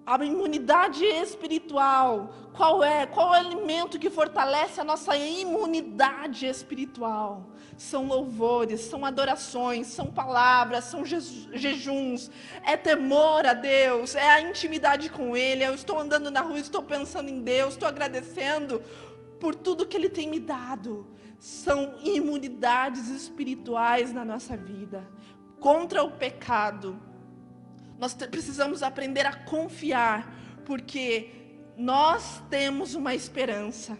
A imunidade espiritual, qual é o alimento que fortalece a nossa imunidade espiritual? São louvores, são adorações, são palavras, são jejuns, é temor a Deus, é a intimidade com Ele. Eu estou andando na rua, estou pensando em Deus, estou agradecendo por tudo que Ele tem me dado. São imunidades espirituais na nossa vida, contra o pecado. Nós precisamos aprender a confiar, porque nós temos uma esperança.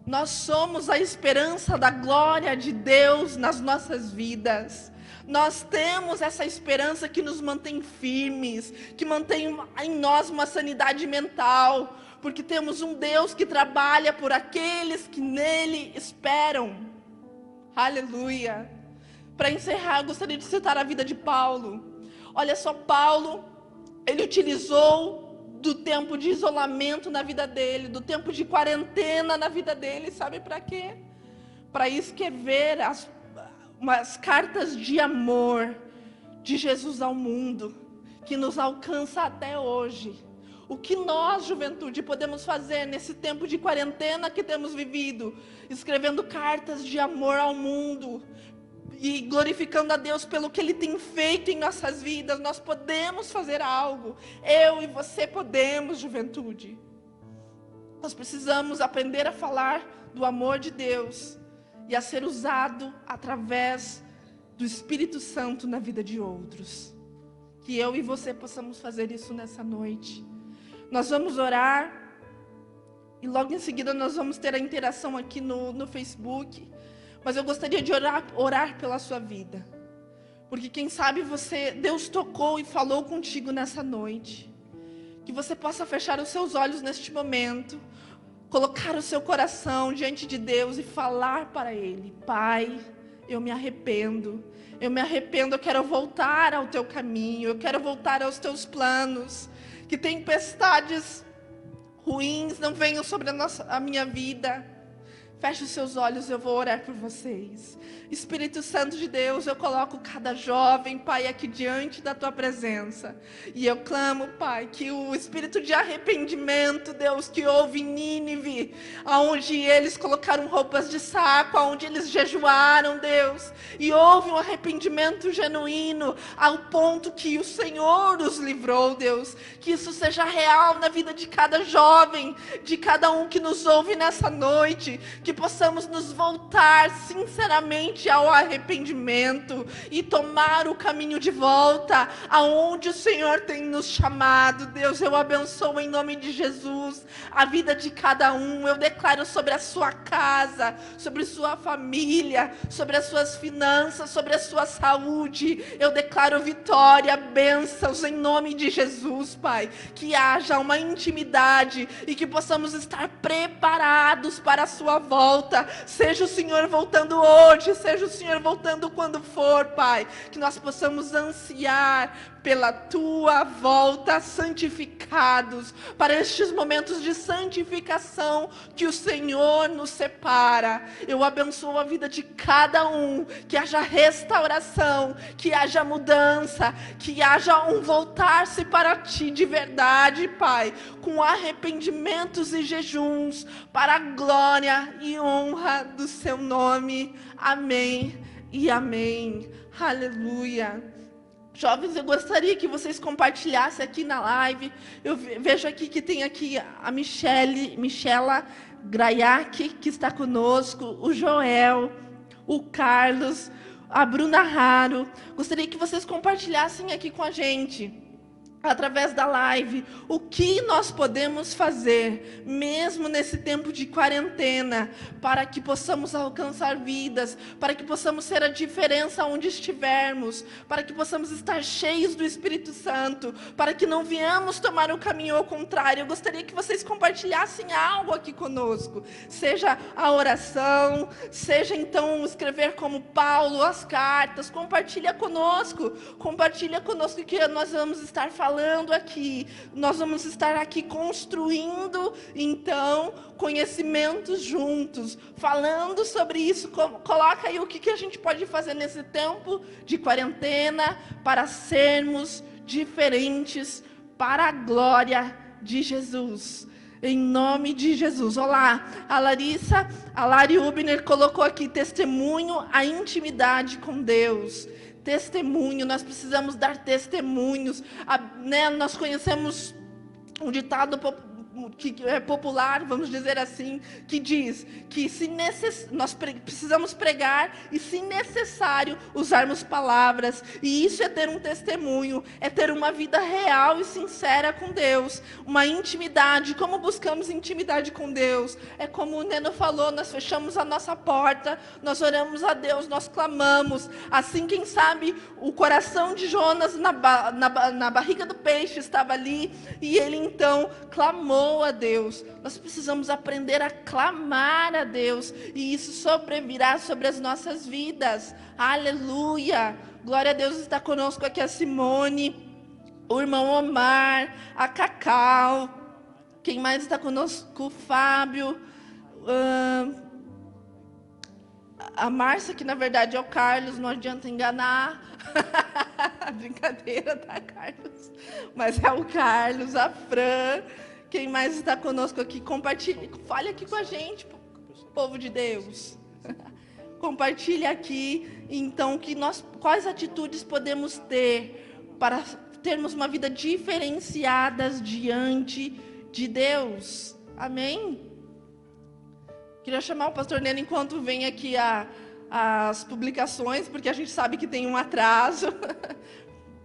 Nós somos a esperança da glória de Deus nas nossas vidas. Nós temos essa esperança que nos mantém firmes, que mantém em nós uma sanidade mental, porque temos um Deus que trabalha por aqueles que nele esperam. Aleluia! Para encerrar, eu gostaria de citar a vida de Paulo. Olha só, Paulo, ele utilizou do tempo de isolamento na vida dele, do tempo de quarentena na vida dele, sabe para quê? Para escrever umas cartas de amor de Jesus ao mundo, que nos alcança até hoje. O que nós, juventude, podemos fazer nesse tempo de quarentena que temos vivido? Escrevendo cartas de amor ao mundo, e glorificando a Deus pelo que Ele tem feito em nossas vidas. Nós podemos fazer algo. Eu e você podemos, juventude. Nós precisamos aprender a falar do amor de Deus e a ser usado através do Espírito Santo na vida de outros. Que eu e você possamos fazer isso nessa noite. Nós vamos orar e logo em seguida nós vamos ter a interação aqui no Facebook. Mas eu gostaria de orar pela sua vida. Porque quem sabe Deus tocou e falou contigo nessa noite. Que você possa fechar os seus olhos neste momento. Colocar o seu coração diante de Deus e falar para Ele. Pai, eu me arrependo. Eu me arrependo, eu quero voltar ao teu caminho. Eu quero voltar aos teus planos. Que tempestades ruins não venham sobre a minha vida. Feche os seus olhos, eu vou orar por vocês. Espírito Santo de Deus, eu coloco cada jovem, Pai, aqui diante da Tua presença. E eu clamo, Pai, que o espírito de arrependimento, Deus, que houve em Nínive, aonde eles colocaram roupas de saco, aonde eles jejuaram, Deus, e houve um arrependimento genuíno, ao ponto que o Senhor os livrou, Deus. Que isso seja real na vida de cada jovem, de cada um que nos ouve nessa noite. que possamos nos voltar sinceramente ao arrependimento e tomar o caminho de volta aonde o Senhor tem nos chamado. Deus, eu abençoo em nome de Jesus a vida de cada um. Eu declaro sobre a sua casa, sobre sua família, sobre as suas finanças, sobre a sua saúde. Eu declaro vitória, bênçãos em nome de Jesus, Pai. Que haja uma intimidade e que possamos estar preparados para a sua volta. Seja o Senhor voltando hoje, seja o Senhor voltando quando for, Pai. Que nós possamos ansiar pela tua volta, santificados, para estes momentos de santificação que o Senhor nos separa. Eu abençoo a vida de cada um, que haja restauração, que haja mudança, que haja um voltar-se para ti de verdade, Pai, com arrependimentos e jejuns, para a glória e honra do seu nome. Amém e amém. Aleluia. Jovens, eu gostaria que vocês compartilhassem aqui na live. Eu vejo aqui que tem aqui a Michela Graiac, que está conosco, o Joel, o Carlos, a Bruna Raro. Gostaria que vocês compartilhassem aqui com a gente, através da live, o que nós podemos fazer, mesmo nesse tempo de quarentena, para que possamos alcançar vidas, para que possamos ser a diferença onde estivermos, para que possamos estar cheios do Espírito Santo, para que não venhamos tomar o caminho ao contrário. Eu gostaria que vocês compartilhassem algo aqui conosco, seja a oração, seja então escrever como Paulo as cartas. Compartilha conosco que nós vamos estar falando aqui, nós vamos estar aqui construindo então conhecimentos juntos, falando sobre isso. Coloca aí o que a gente pode fazer nesse tempo de quarentena para sermos diferentes para a glória de Jesus. Em nome de Jesus. Olá, a Lari Ubner colocou aqui: testemunho, a intimidade com Deus. Testemunho, nós precisamos dar testemunhos. Nós conhecemos um ditado que é popular, vamos dizer assim, que diz que nós precisamos pregar e, se necessário, usarmos palavras. E isso é ter um testemunho, é ter uma vida real e sincera com Deus, uma intimidade. Como buscamos intimidade com Deus? É como o Neno falou: nós fechamos a nossa porta, nós oramos a Deus, nós clamamos. Assim, quem sabe, o coração de Jonas na barriga do peixe estava ali, e ele então clamou a Deus. Nós precisamos aprender a clamar a Deus, e isso sobrevirá sobre as nossas vidas. Aleluia, glória a Deus. Está conosco aqui a Simone, o irmão Omar, a Cacau. Quem mais está conosco? O Fábio, a Márcia, que na verdade é o Carlos, não adianta enganar. Brincadeira, tá, Carlos? Mas é o Carlos, a Fran. Quem mais está conosco aqui? Compartilhe, fale aqui com a gente, povo de Deus. Compartilhe aqui, então, quais atitudes podemos ter para termos uma vida diferenciada diante de Deus. Amém? Queria chamar o pastor Neno enquanto vem aqui as publicações, porque a gente sabe que tem um atraso,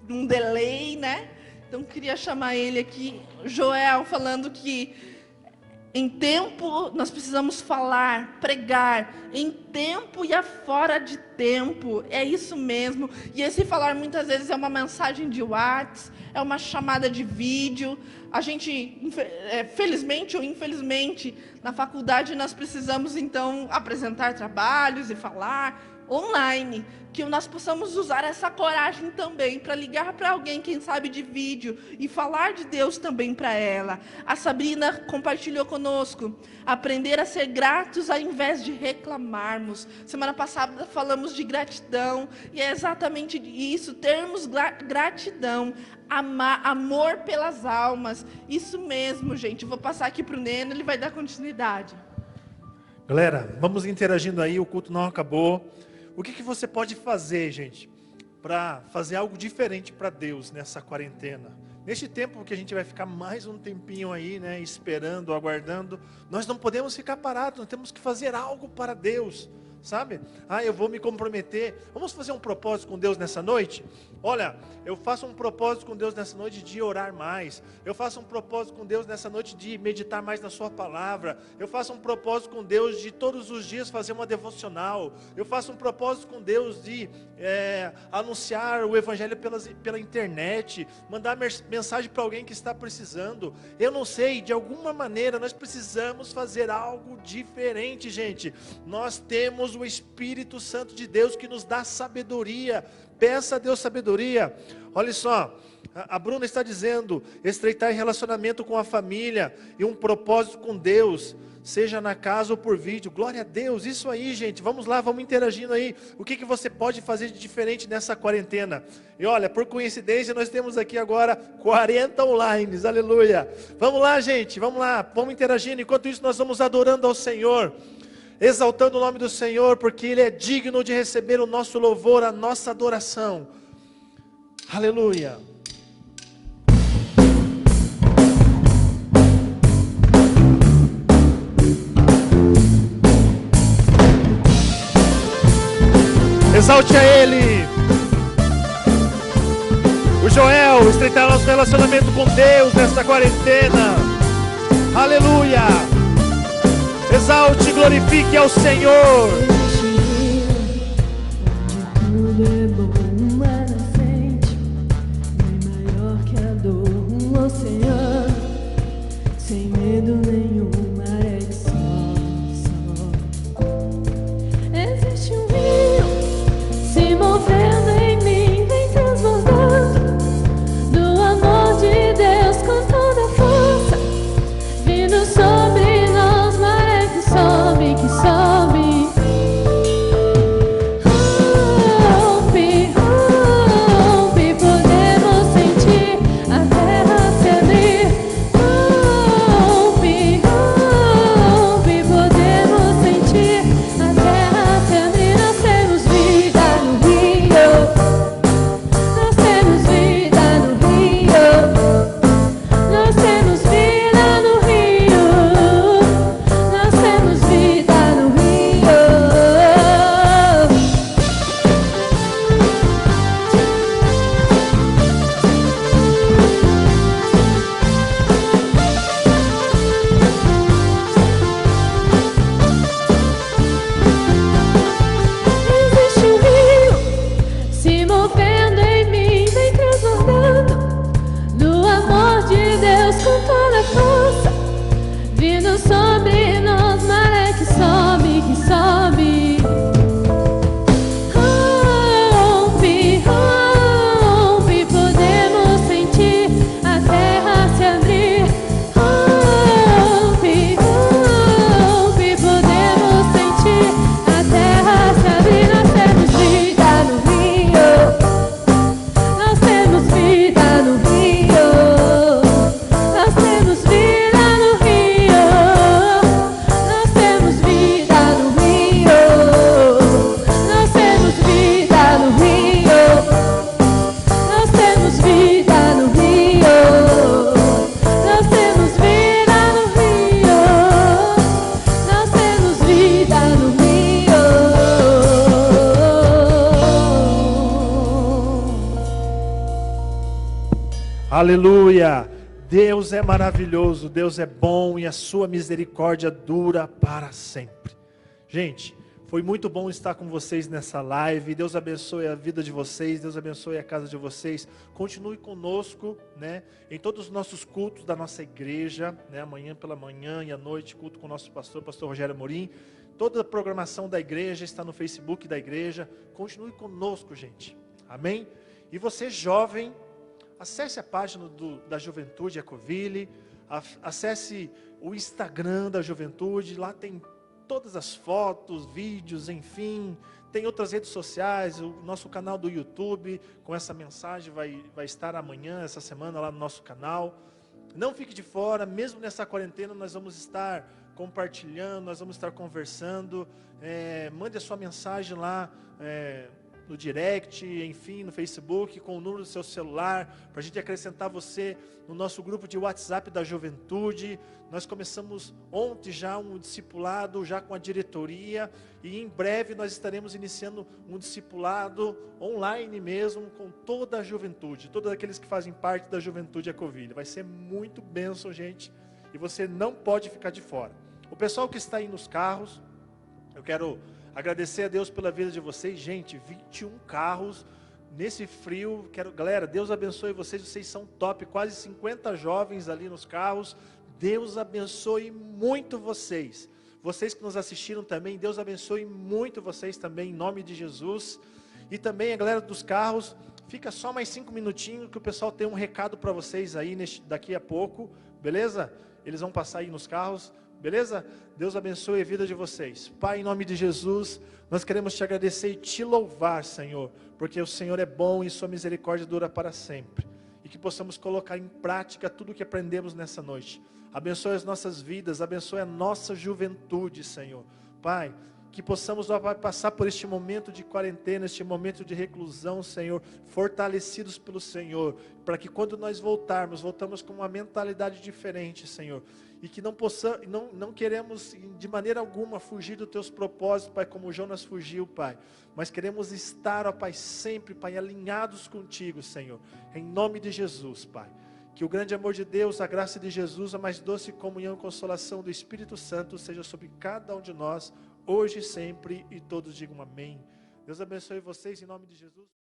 um delay, né? Então, queria chamar ele aqui. Joel falando que em tempo nós precisamos falar, pregar, em tempo e fora de tempo. É isso mesmo. E esse falar muitas vezes é uma mensagem de WhatsApp, é uma chamada de vídeo. A gente, felizmente ou infelizmente, na faculdade nós precisamos então apresentar trabalhos e falar online, que nós possamos usar essa coragem também para ligar para alguém, quem sabe de vídeo, e falar de Deus também para ela. A Sabrina compartilhou conosco: aprender a ser gratos ao invés de reclamarmos. Semana passada falamos de gratidão, e é exatamente isso, termos gratidão, amor pelas almas. Isso mesmo, gente. Vou passar aqui para o Neno, ele vai dar continuidade. Galera, vamos interagindo aí, o culto não acabou. O que você pode fazer, gente, para fazer algo diferente para Deus nessa quarentena? neste tempo que a gente vai ficar mais um tempinho aí, né, esperando, aguardando, nós não podemos ficar parados, nós temos que fazer algo para Deus, sabe? Eu vou me comprometer, vamos fazer um propósito com Deus nessa noite? Olha, eu faço um propósito com Deus nessa noite de orar mais, eu faço um propósito com Deus nessa noite de meditar mais na sua palavra, eu faço um propósito com Deus de todos os dias fazer uma devocional, eu faço um propósito com Deus de anunciar o evangelho pela internet, mandar mensagem para alguém que está precisando. Eu não sei, de alguma maneira nós precisamos fazer algo diferente, gente. Nós temos o Espírito Santo de Deus que nos dá sabedoria. Peça a Deus sabedoria. Olha só, a Bruna está dizendo: estreitar relacionamento com a família e um propósito com Deus, seja na casa ou por vídeo. Glória a Deus, isso aí, gente. Vamos lá, vamos interagindo aí. O que você pode fazer de diferente nessa quarentena? E olha, por coincidência, nós temos aqui agora 40 online, aleluia. Vamos lá, gente, vamos lá, vamos interagindo. Enquanto isso, nós vamos adorando ao Senhor, exaltando o nome do Senhor, porque Ele é digno de receber o nosso louvor, a nossa adoração. Aleluia. Exalte a Ele. O Joel, estreitar nosso relacionamento com Deus nesta quarentena. Aleluia. Exalte e glorifique ao Senhor. Onde tudo é bom, uma nascente, bem maior que a dor, um oceano, sem medo nenhum, maré que sobe. Existe um rio se movendo em mim, vem transbordando do amor de Deus com toda a força, vindo sobre nós, maré que sobe, que sobe. Rompe, rompe, podemos sentir a terra se abrir. Rompe, rompe, podemos sentir a terra se abrir. Nós temos vida no rio, nós temos vida no rio, nós temos vida no rio, nós temos vida no rio. Existe um rio se movendo em mim, vem transbordando do amor de Deus com toda a força, vindo sobre nós, maré que sobe, que sobe. Rompe, rompe, podemos sentir a terra se abrir. Rompe, rompe, podemos sentir a terra se abrir. Nós temos vida no rio, nós temos vida no rio, nós temos vida no rio, nós temos vida no rio, nós temos vida no rio, nós temos vida no rio, nós temos vida no rio, nós temos vida no rio. Aleluia. Deus é maravilhoso, Deus é bom e a sua misericórdia dura para sempre. Gente, foi muito bom estar com vocês nessa live. Deus abençoe a vida de vocês, Deus abençoe a casa de vocês. Continue conosco, né, em todos os nossos cultos da nossa igreja, né, amanhã pela manhã e à noite, culto com o nosso pastor Rogério Amorim. Toda a programação da igreja está no Facebook da igreja. Continue conosco, gente. Amém? E você, jovem, acesse a página da Juventude Ecoville, acesse o Instagram da Juventude, lá tem todas as fotos, vídeos, enfim, tem outras redes sociais, o nosso canal do YouTube, com essa mensagem vai estar amanhã, essa semana, lá no nosso canal. Não fique de fora, mesmo nessa quarentena, nós vamos estar compartilhando, nós vamos estar conversando, mande a sua mensagem lá, no direct, enfim, no Facebook, com o número do seu celular, para a gente acrescentar você no nosso grupo de WhatsApp da juventude. Nós começamos ontem já um discipulado, já com a diretoria, e em breve nós estaremos iniciando um discipulado online mesmo, com toda a juventude, todos aqueles que fazem parte da juventude Ecoville. Vai ser muito bênção, gente, e você não pode ficar de fora. O pessoal que está aí nos carros, eu quero agradecer a Deus pela vida de vocês. Gente, 21 carros nesse frio. Galera, Deus abençoe vocês. Vocês são top. Quase 50 jovens ali nos carros. Deus abençoe muito vocês. Vocês que nos assistiram também, Deus abençoe muito vocês também, em nome de Jesus. E também a galera dos carros, fica só mais 5 minutinhos que o pessoal tem um recado para vocês aí daqui a pouco, beleza? Eles vão passar aí nos carros. Beleza? Deus abençoe a vida de vocês. Pai, em nome de Jesus, nós queremos te agradecer e te louvar, Senhor, porque o Senhor é bom e sua misericórdia dura para sempre. E que possamos colocar em prática tudo o que aprendemos nessa noite. Abençoe as nossas vidas, abençoe a nossa juventude, Senhor. Pai, que possamos passar por este momento de quarentena, este momento de reclusão, Senhor, fortalecidos pelo Senhor, para que quando nós voltamos com uma mentalidade diferente, Senhor, e que não queremos de maneira alguma fugir dos teus propósitos, Pai, como Jonas fugiu, Pai, mas queremos estar, ó Pai, sempre, Pai, alinhados contigo, Senhor, em nome de Jesus, Pai. Que o grande amor de Deus, a graça de Jesus, a mais doce comunhão e consolação do Espírito Santo seja sobre cada um de nós, hoje e sempre, e todos digam amém. Deus abençoe vocês em nome de Jesus.